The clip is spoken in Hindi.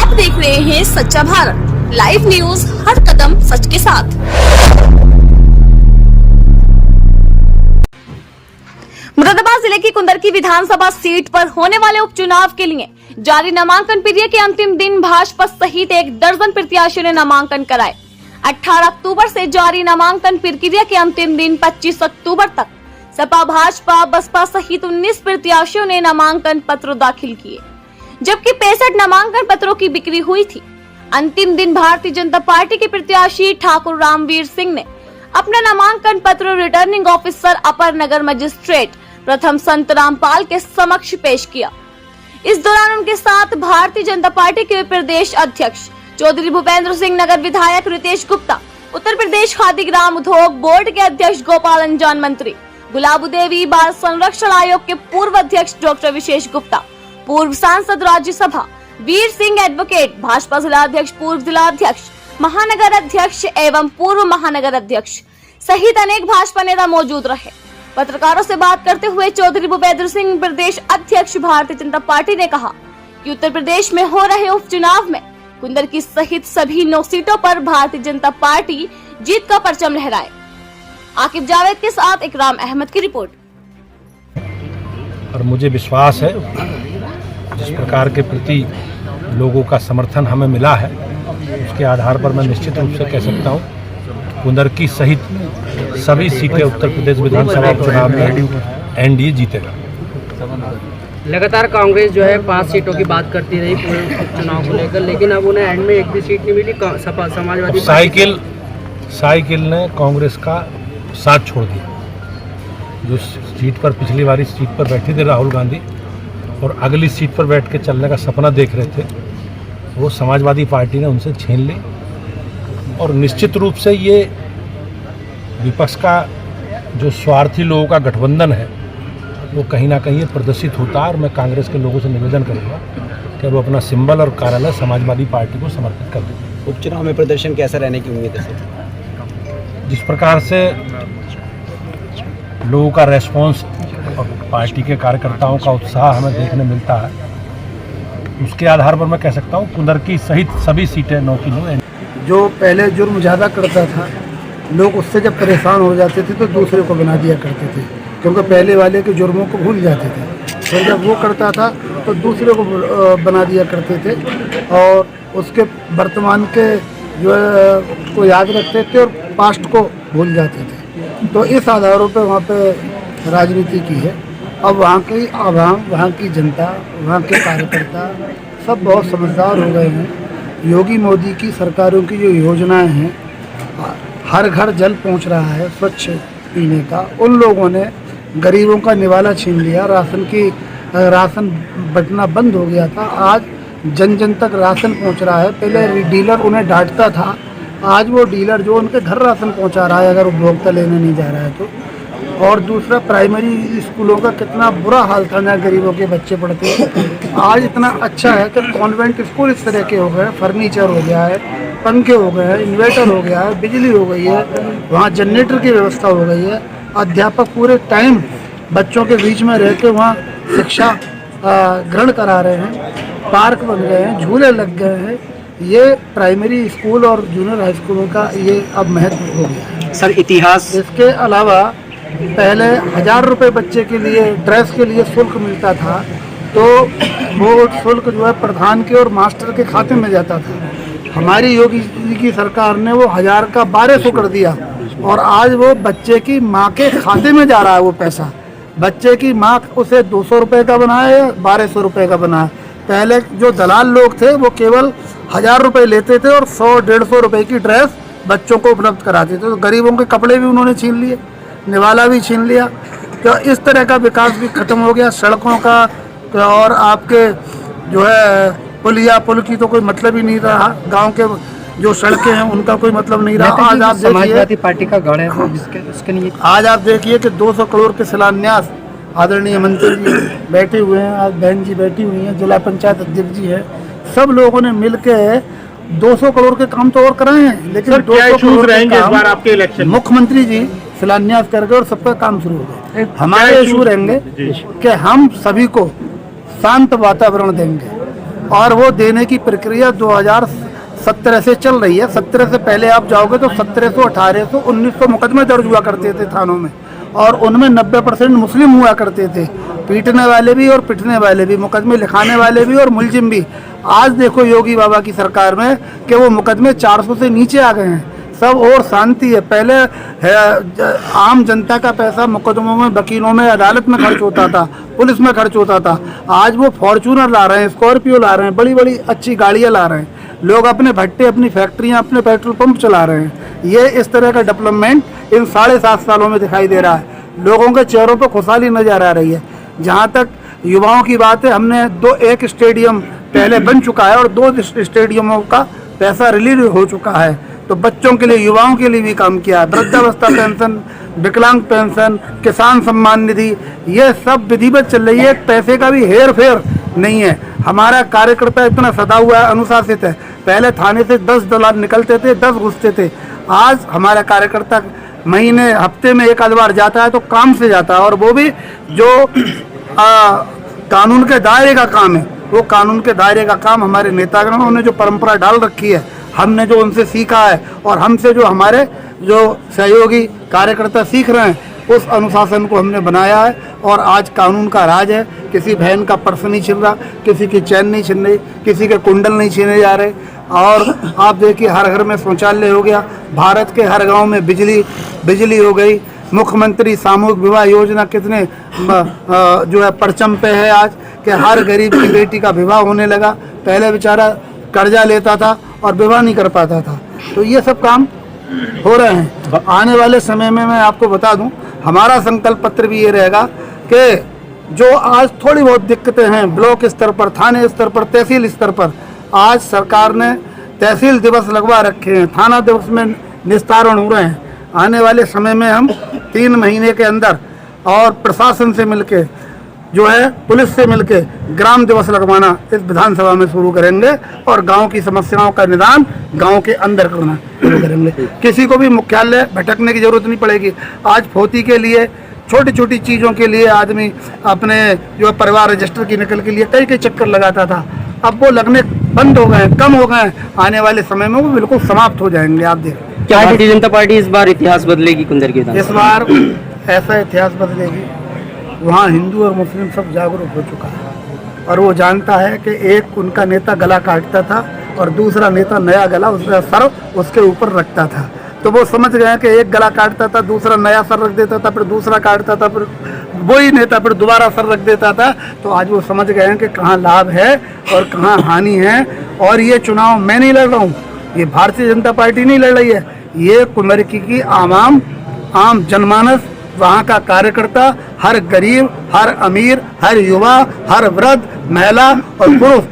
आप देख रहे हैं सच्चा भारत लाइव न्यूज, हर कदम सच के साथ। मुरादाबाद जिले की कुंदरकी विधानसभा सीट पर होने वाले उपचुनाव के लिए जारी नामांकन प्रक्रिया के अंतिम दिन भाजपा सहित 1 दर्जन प्रत्याशियों ने नामांकन कराए। 18 अक्टूबर से जारी नामांकन प्रक्रिया के अंतिम दिन 25 अक्टूबर तक सपा, भाजपा, बसपा सहित 19 प्रत्याशियों ने नामांकन पत्र दाखिल किए, जबकि 65 नामांकन पत्रों की बिक्री हुई थी। अंतिम दिन भारतीय जनता पार्टी के प्रत्याशी ठाकुर रामवीर सिंह ने अपना नामांकन पत्र रिटर्निंग ऑफिसर अपर नगर मजिस्ट्रेट प्रथम संत रामपाल के समक्ष पेश किया। इस दौरान उनके साथ भारतीय जनता पार्टी के प्रदेश अध्यक्ष चौधरी भूपेंद्र सिंह, नगर विधायक रितेश गुप्ता, उत्तर प्रदेश खादी ग्राम उद्योग बोर्ड के अध्यक्ष गोपाल अंजान, मंत्री गुलाबू देवी, बाल संरक्षण आयोग के पूर्व अध्यक्ष डॉक्टर विशेष गुप्ता, पूर्व सांसद राज्यसभा वीर सिंह, एडवोकेट, भाजपा जिला अध्यक्ष, पूर्व जिला अध्यक्ष, महानगर अध्यक्ष एवं पूर्व महानगर अध्यक्ष सहित अनेक भाजपा नेता मौजूद रहे। पत्रकारों से बात करते हुए चौधरी भूपेंद्र सिंह, प्रदेश अध्यक्ष भारतीय जनता पार्टी ने कहा कि उत्तर प्रदेश में हो रहे उपचुनाव में कुंदरकी सहित सभी 9 सीटों पर भारतीय जनता पार्टी जीत का परचम लहराए। आकिब जावेद के साथ इकराम अहमद की रिपोर्ट। और मुझे विश्वास है जिस प्रकार के प्रति लोगों का समर्थन हमें मिला है, उसके आधार पर मैं निश्चित रूप से कह सकता हूँ कुंदरकी सहित सभी सीटें उत्तर प्रदेश विधानसभा चुनाव में एनडीए जीतेगा। लगातार कांग्रेस जो है 5 सीटों की बात करती रही पूरे चुनाव को लेकर, लेकिन अब उन्हें एंड में एक भी सीट नहीं मिली। सपा समाजवादी साइकिल ने कांग्रेस का साथ छोड़ दिया। जो सीट पर पिछली बारी सीट पर बैठे थे राहुल गांधी और अगली सीट पर बैठ के चलने का सपना देख रहे थे, वो समाजवादी पार्टी ने उनसे छीन ली। और निश्चित रूप से ये विपक्ष का जो स्वार्थी लोगों का गठबंधन है वो कहीं ना कहीं प्रदर्शित होता है। और मैं कांग्रेस के लोगों से निवेदन करूँगा कि वो अपना सिंबल और कार्यालय समाजवादी पार्टी को समर्पित कर दें। उपचुनाव में प्रदर्शन कैसा रहने की उम्मीद है? जिस प्रकार से लोगों का रेस्पॉन्स और पार्टी के कार्यकर्ताओं का उत्साह हमें देखने मिलता है, उसके आधार पर मैं कह सकता हूँ कुंदरकी सहित सभी सीटें 9 की 9। जो पहले जुर्म ज़्यादा करता था, लोग उससे जब परेशान हो जाते थे तो दूसरे को बना दिया करते थे, क्योंकि पहले वाले के जुर्मों को भूल जाते थे। फिर जब वो करता था तो दूसरे को बना दिया करते थे और उसके वर्तमान के जो को याद रखते थे और पास्ट को भूल जाते थे। तो इस आधारों पे वहाँ पे राजनीति की है। अब वहाँ की आवाम, वहाँ की जनता, वहाँ के कार्यकर्ता सब बहुत समझदार हो गए हैं। योगी मोदी की सरकारों की जो योजनाएं हैं, हर घर जल पहुँच रहा है स्वच्छ पीने का, उन लोगों ने गरीबों का निवाला छीन लिया। राशन बंटना बंद हो गया था, आज जन जन तक राशन पहुंच रहा है। पहले डीलर उन्हें डांटता था, आज वो डीलर जो उनके घर राशन पहुंचा रहा है अगर उपभोक्ता लेने नहीं जा रहा है तो। और दूसरा, प्राइमरी स्कूलों का कितना बुरा हाल था, जहाँ गरीबों के बच्चे पढ़ते हैं, आज इतना अच्छा है कि कॉन्वेंट स्कूल इस तरह के हो गए, फर्नीचर हो गया है, पंखे हो गए हैं, इन्वर्टर हो गया है, बिजली हो गई है, वहाँ जनरेटर की व्यवस्था हो गई है। अध्यापक पूरे टाइम बच्चों के बीच में रह के वहाँ शिक्षा ग्रहण करा रहे हैं, पार्क बन गए हैं, झूले लग गए हैं। ये प्राइमरी स्कूल और जूनियर हाई स्कूलों का ये अब महत्व हो गया है। सर, इतिहास इसके अलावा पहले 1000 रुपये बच्चे के लिए ड्रेस के लिए शुल्क मिलता था, तो वो शुल्क जो है प्रधान के और मास्टर के खाते में जाता था। हमारी योगी जी की सरकार ने वो 1000 का 1200 कर दिया और आज वो बच्चे की माँ के खाते में जा रहा है। वो पैसा बच्चे की माँ उसे 200 रुपये का बनाया या 1200 रुपये का बनाया। पहले जो दलाल लोग थे वो केवल 1000 रुपये लेते थे और 100-150 रुपये की ड्रेस बच्चों को उपलब्ध कराते थे। तो गरीबों के कपड़े भी उन्होंने छीन लिए, निवाला भी छीन लिया। तो इस तरह का विकास भी खत्म हो गया सड़कों का, और आपके जो है पुल की तो कोई मतलब ही नहीं रहा। गांव के जो सड़कें हैं उनका कोई मतलब नहीं रहा। आज आप समाजवादी पार्टी का गढ़ है वो इसके लिए आज आप देखिए कि 200 करोड़ के शिलान्यास आदरणीय मंत्री जी बैठे हुए हैं, आज बहन जी बैठी हुई हैं, जिला पंचायत अध्यक्ष जी है, सब लोगों ने मिलके 200 करोड़ के काम तो और कराए हैं। लेकिन 200 करोड़ रहेंगे इस बार आपके इलेक्शन, मुख्यमंत्री जी शिलान्यास करके और सबका काम शुरू हो गया। हमारे इशू रहेंगे कि हम सभी को शांत वातावरण देंगे, और वो देने की प्रक्रिया 2017 से चल रही है। 17 से पहले आप जाओगे तो 1700, 1800, 1900 मुकदमे दर्ज हुआ करते थे थानों में, और उनमें 90% मुस्लिम हुआ करते थे, पीटने वाले भी और पिटने वाले भी, मुकदमे लिखाने वाले भी और मुलजिम भी। आज देखो योगी बाबा की सरकार में कि वो मुकदमे 400 से नीचे आ गए हैं, सब और शांति है। पहले आम जनता का पैसा मुकदमों में, वकीलों में, अदालत में खर्च होता था, पुलिस में खर्च होता था। आज वो फॉर्च्यूनर ला रहे हैं, स्कॉर्पियो ला रहे हैं, बड़ी बड़ी अच्छी गाड़ियाँ ला रहे हैं, लोग अपने भट्टे, अपनी फैक्ट्रियाँ, अपने पेट्रोल पंप चला रहे हैं। ये इस तरह का डेवलपमेंट इन 7.5 सालों में दिखाई दे रहा है। लोगों के चेहरों पर खुशहाली नजर आ रही है। जहाँ तक युवाओं की बात है, हमने एक स्टेडियम पहले बन चुका है और 2 स्टेडियमों का पैसा रिलीज हो चुका है, तो बच्चों के लिए, युवाओं के लिए भी काम किया है। वृद्धावस्था पेंशन, विकलांग पेंशन, किसान सम्मान निधि, ये सब विधिवत चल रही है। पैसे का भी हेर फेर नहीं है। हमारा कार्यकर्ता इतना सदा हुआ है, अनुशासित है। पहले थाने से 10 दलाल निकलते थे, 10 घुसते थे। आज हमारा कार्यकर्ता महीने, हफ्ते में 1 आध बार जाता है तो काम से जाता है, और वो भी जो कानून के दायरे का काम है, वो कानून के दायरे का काम हमारे नेतागणों ने जो परंपरा डाल रखी है, हमने जो उनसे सीखा है और हमसे जो हमारे जो सहयोगी कार्यकर्ता सीख रहे हैं, उस अनुशासन को हमने बनाया है। और आज कानून का राज है। किसी बहन का पर्स नहीं छिन रहा, किसी की चैन नहीं छिन रही, किसी के कुंडल नहीं छीने जा रहे। और आप देखिए, हर घर में शौचालय हो गया, भारत के हर गांव में बिजली हो गई। मुख्यमंत्री सामूहिक विवाह योजना कितने जो है परचम पे है आज, कि हर गरीब की बेटी का विवाह होने लगा। पहले बेचारा कर्जा लेता था और विवाह नहीं कर पाता था। तो ये सब काम हो रहे हैं। आने वाले समय में मैं आपको बता दूं, हमारा संकल्प पत्र भी ये रहेगा कि जो आज थोड़ी बहुत दिक्कतें हैं ब्लॉक स्तर पर, थाने स्तर पर, तहसील स्तर पर, आज सरकार ने तहसील दिवस लगवा रखे हैं, थाना दिवस में निस्तारण हो रहे हैं। आने वाले समय में हम 3 महीने के अंदर और प्रशासन से मिलके, जो है पुलिस से मिलके, ग्राम दिवस लगवाना इस विधानसभा में शुरू करेंगे और गांव की समस्याओं का निदान गांव के अंदर करना शुरू करेंगे। किसी को भी मुख्यालय भटकने की जरूरत नहीं पड़ेगी। आज फोती के लिए, छोटी छोटी चीज़ों के लिए आदमी अपने जो परिवार रजिस्टर की नकल के लिए कई चक्कर लगाता था, अब वो लगने बंद हो गए, कम हो गए। आने वाले समय में वो बिल्कुल समाप्त हो जाएंगे। आप देखें, क्या भारतीय जनता पार्टी इस बार इतिहास बदलेगी कुंदर के? इस बार ऐसा इतिहास बदलेगी, वहाँ हिंदू और मुस्लिम सब जागरूक हो चुका है और वो जानता है कि एक उनका नेता गला काटता था और दूसरा नेता नया गला, उसका सर उसके ऊपर रखता था। तो वो समझ गए कि एक गला काटता था, दूसरा नया सर रख देता था, फिर दूसरा काटता था, फिर वही नेता फिर दोबारा सर रख देता था। तो आज वो समझ गए हैं कि कहाँ लाभ है और कहाँ हानि है। और ये चुनाव मैं नहीं लड़ रहा हूँ, ये भारतीय जनता पार्टी नहीं लड़ रही है, ये कुंदरकी की आम जनमानस, वहाँ का कार्यकर्ता, हर गरीब, हर अमीर, हर युवा, हर वृद्ध, महिला और पुरुष